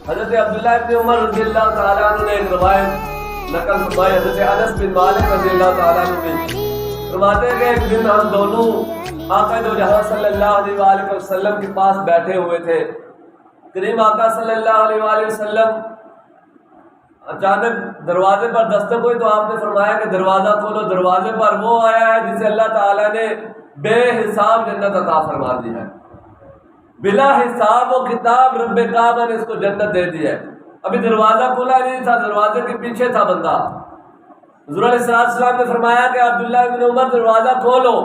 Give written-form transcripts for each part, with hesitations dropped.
حضرت عبداللہ ابن عمر رضی اللہ تعالیٰ عنہ نے ایک روایت نقل فرمائی حضرت انس بن مالک رضی اللہ تعالیٰ عنہ نے فرماتے ہیں کہ ایک دن ہم دونوں آقا دو جہاں صلی اللہ علیہ وآلہ وسلم کے پاس بیٹھے ہوئے تھے۔ کریم آقا صلی اللہ علیہ وآلہ وسلم اچانک دروازے پر دستک ہوئی تو آپ نے فرمایا کہ دروازہ کھولو۔ دروازے پر وہ آیا ہے جسے اللہ تعالیٰ نے بے حساب جنت عطا فرما دی ہے، بلا حساب و کتاب رب کعبہ نے اس کو جنت دے دی ہے۔ ابھی دروازہ کھلا نہیں تھا، دروازے کے پیچھے تھا بندہ۔ حضور علیہ السلام نے فرمایا کہ عبداللہ بن عمر دروازہ کھولو،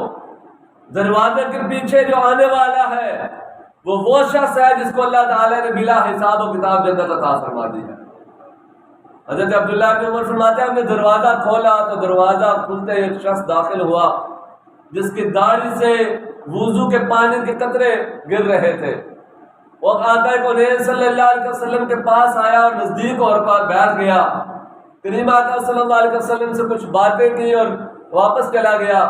دروازے کے پیچھے جو آنے والا ہے وہ شخص ہے جس کو اللہ تعالیٰ نے بلا حساب و کتاب جنت عطا فرما دی ہے۔ حضرت عبداللہ بن عمر فرماتے ہیں ہم نے دروازہ کھولا تو دروازہ کھلتے ایک شخص داخل ہوا جس کی داڑھی سے وضو کے پانی کے قطرے گر رہے تھے۔ وہ آقا کونین صلی اللہ علیہ وسلم کے پاس آیا اور نزدیک اور پاس بیٹھ گیا۔ کریم آقا صلی اللہ علیہ وسلم سے کچھ باتیں کی اور واپس چلا گیا۔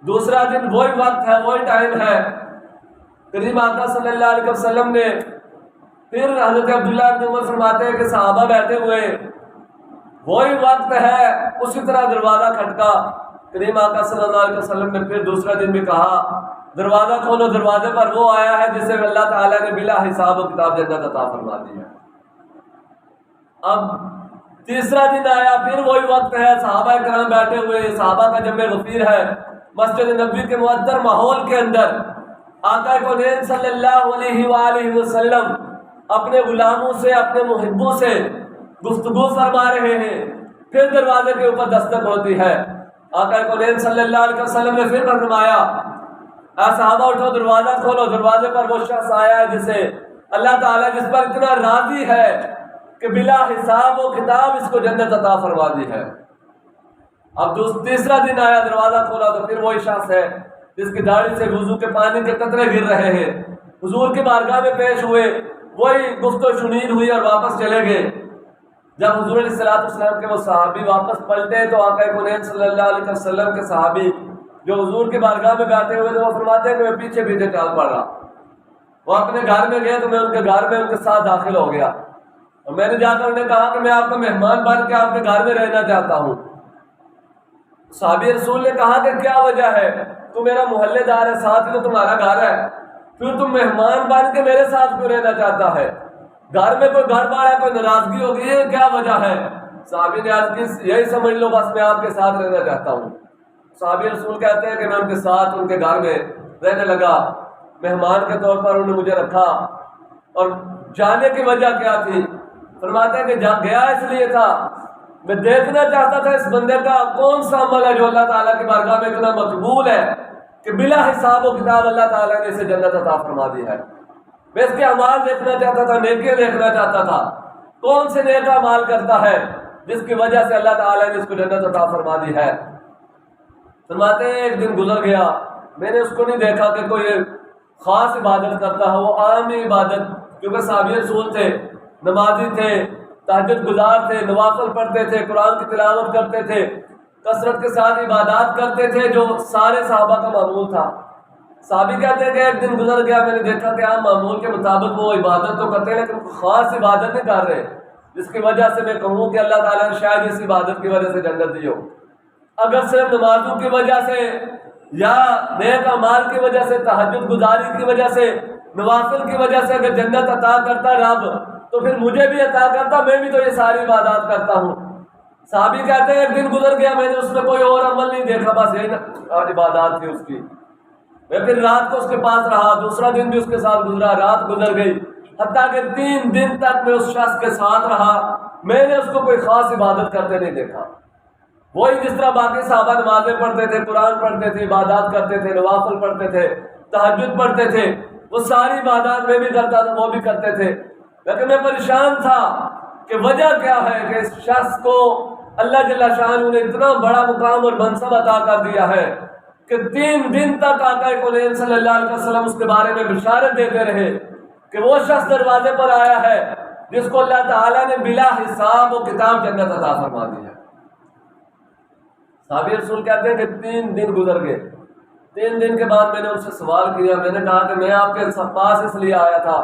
دوسرا دن وہی وقت ہے، وہی ٹائم ہے۔ کریم آقا صلی اللہ علیہ وسلم نے پھر حضرت عبداللہ بن عمر فرماتے ہیں کہ صحابہ بیٹھے ہوئے، وہی وقت ہے، اسی طرح دروازہ کھٹکا۔ کریم آقا صلی اللہ علیہ وسلم نے پھر دوسرا دن بھی کہا دروازہ کھولو، دروازے پر وہ آیا ہے جسے اللہ تعالیٰ نے بلا حساب و کتاب جنت عطا فرما دی ہے۔ اب تیسرا دن آیا، پھر وہی وقت ہے، صحابہ کرام بیٹھے ہوئے، صحابہ کا جمع غفیر ہے۔ مسجد نبوی کے معطر ماحول کے اندر آقا کونین صلی اللہ علیہ وآلہ وسلم اپنے غلاموں سے، اپنے محبوں سے گفتگو فرما رہے ہیں۔ پھر دروازے کے اوپر دستک ہوتی ہے۔ آقا کونین صلی اللہ علیہ وسلم نے پھر فرمایا اے صحابہ اٹھو، دروازہ کھولو۔ دروازے پر وہ شخص آیا ہے جسے اللہ تعالیٰ جس پر اتنا راضی ہے کہ بلا حساب و کتاب اس کو جنت عطا فرما دی ہے۔ اب تیسرا دن آیا، دروازہ کھولا تو پھر وہی شخص ہے جس کی داڑھی سے وضو کے پانی کے قطرے گر رہے ہیں۔ حضور کی بارگاہ میں پیش ہوئے، وہی گفت و شنید ہوئی اور واپس چلے گئے۔ جب حضور علیہ السلام کے وہ صحابی واپس پلٹے تو آقا کونین صلی اللہ علیہ وسلم کے صحابی جو حضور کی بارگاہ میں بیٹھے ہوئے تھے وہ فرماتے ہیں کہ میں پیچھے پیچھے چال پڑ رہا۔ وہ اپنے گھر میں گئے تو میں ان کے گھر میں ان کے ساتھ داخل ہو گیا اور میں نے جا کر انہیں کہا کہ میں آپ کا مہمان بن کے آپ کے گھر میں رہنا چاہتا ہوں۔ صحابی رسول نے کہا کہ کیا وجہ ہے؟ تو میرا محلے دار ہے، ساتھ ہی تو تمہارا گھر ہے، پھر تم مہمان بن کے میرے ساتھ کیوں رہنا چاہتا ہے؟ گھر میں کوئی گڑبڑ ہے، کوئی ناراضگی ہو گئی ہے، کیا وجہ ہے؟ صحابی نے عرض کی یہی سمجھ لو بس میں آپ کے ساتھ رہنا چاہتا ہوں۔ صحابی رسول کہتے ہیں کہ میں ان کے ساتھ ان کے گھر میں رہنے لگا، مہمان کے طور پر انہوں نے مجھے رکھا۔ اور جانے کی وجہ کیا تھی؟ فرماتے ہیں کہ گیا اس لیے تھا میں دیکھنا چاہتا تھا اس بندے کا کون سا عمل ہے جو اللہ تعالیٰ کی بارگاہ میں اتنا مقبول ہے کہ بلا حساب و کتاب اللہ تعالیٰ نے اسے جنت عطا فرما دی ہے۔ میں اس کے اعمال دیکھنا چاہتا تھا، نیکیاں دیکھنا چاہتا تھا، کون سے نیک اعمال کرتا ہے جس کی وجہ سے اللہ تعالیٰ نے اس کو جنت عطا فرما دی ہے۔ فرماتے ہیں ایک دن گزر گیا، میں نے اس کو نہیں دیکھا کہ کوئی خاص عبادت کرتا ہو، وہ عام عبادت، کیونکہ صحابی رسول تھے، نمازی تھے، تہجد گزار تھے، نوافل پڑھتے تھے، قرآن کی تلاوت کرتے تھے، کثرت کے ساتھ عبادات کرتے تھے جو سارے صحابہ کا معمول تھا۔ صحابی کہتے ہیں کہ ایک دن گزر گیا، میں نے دیکھا کہ عام معمول کے مطابق وہ عبادت تو کرتے ہیں لیکن خاص عبادت نہیں کر رہے جس کی وجہ سے میں کہوں کہ اللہ تعالیٰ نے شاید اس عبادت کی وجہ سے جنت دی ہو۔ اگر صرف نمازوں کی وجہ سے یا نیک اعمال کی وجہ سے، تہجد گزاری کی وجہ سے، نوافل کی وجہ سے اگر جنت عطا کرتا رب تو پھر مجھے بھی عطا کرتا، میں بھی تو یہ ساری عبادات کرتا ہوں۔ صحابی کہتے ہیں ایک دن گزر گیا، میں نے اس میں کوئی اور عمل نہیں دیکھا، بس یہی عبادات تھی اس کی۔ میں پھر رات کو اس کے پاس رہا، دوسرا دن بھی اس کے ساتھ گزرا، رات گزر گئی، حتیٰ کہ 3 دن تک میں اس شخص کے ساتھ رہا، میں نے اس کو کوئی خاص عبادت کرتے نہیں دیکھا۔ وہی جس طرح باقی صحابہ نمازیں پڑھتے تھے، قرآن پڑھتے تھے، عبادات کرتے تھے، نوافل پڑھتے تھے، تہجد پڑھتے تھے، وہ ساری عبادات میں بھی کرتا تھا، وہ بھی کرتے تھے، لیکن میں پریشان تھا کہ وجہ کیا ہے کہ اس شخص کو اللہ جل شانہ نے اتنا بڑا مقام اور منصب عطا کر دیا ہے کہ 3 دن تک آقا کونین صلی اللہ علیہ وسلم اس کے بارے میں بشارت دیتے رہے کہ وہ شخص دروازے پر آیا ہے جس کو اللہ تعالیٰ نے بلا حساب و کتاب جنت عطا فرما دی ہے۔ صحابی رسول کہتے ہیں کہ 3 دن گزر گئے۔ 3 دن کے بعد میں نے ان سے سوال کیا، میں نے کہا کہ میں آپ کے پاس اس لیے آیا تھا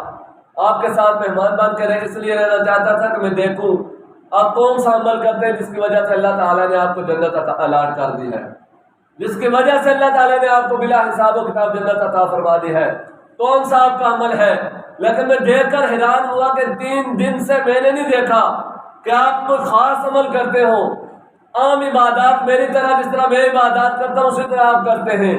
آپ کے ساتھ مہمان بن کے اس لیے رہنا چاہتا تھا کہ میں دیکھوں آپ کون سا عمل کرتے ہیں جس کی وجہ سے اللہ تعالیٰ نے آپ کو جنت الاٹ کر دی ہے، جس کی وجہ سے اللہ تعالیٰ نے آپ کو بلا حساب و کتاب جنت عطا فرما دی ہے، کون سا آپ کا عمل ہے؟ لیکن میں دیکھ کر حیران ہوا کہ 3 دن سے میں نے نہیں دیکھا کہ آپ کوئی خاص عمل کرتے ہو، عام عبادات میری طرح جس طرح میں عبادات کرتا ہوں اسی طرح آپ کرتے ہیں،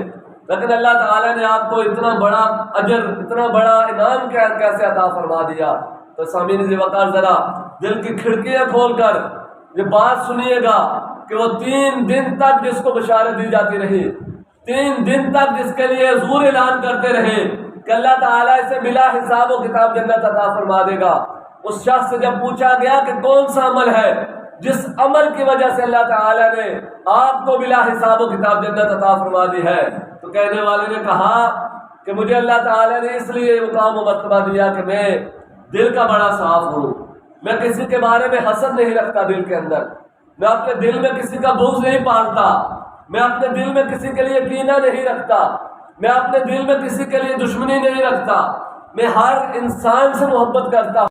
لیکن اللہ تعالیٰ نے آپ کو اتنا بڑا اجر، اتنا بڑا انعام کیسے عطا فرما دیا؟ تو سامعین ذی وقار ذرا دل کی کھڑکیاں کھول کر یہ بات سنیے گا کہ وہ 3 دن تک جس کو بشارت دی جاتی رہی، 3 دن تک جس کے لیے زور اعلان کرتے رہے کہ اللہ تعالیٰ اسے بلا حساب و کتاب جنت عطا فرما دے گا، اس شخص سے جب پوچھا گیا کہ کون سا عمل ہے جس عمل کی وجہ سے اللہ تعالیٰ نے آپ کو بلا حساب و کتاب جنت عطا فرما دی ہے، تو کہنے والے نے کہا کہ مجھے اللہ تعالیٰ نے اس لیے مقام و مرتبہ دیا کہ میں دل کا بڑا صاف ہوں، میں کسی کے بارے میں حسد نہیں رکھتا دل کے اندر، میں اپنے دل میں کسی کا بغض نہیں پالتا، میں اپنے دل میں کسی کے لیے کینہ نہیں رکھتا، میں اپنے دل میں کسی کے لیے دشمنی نہیں رکھتا، میں ہر انسان سے محبت کرتا ہوں۔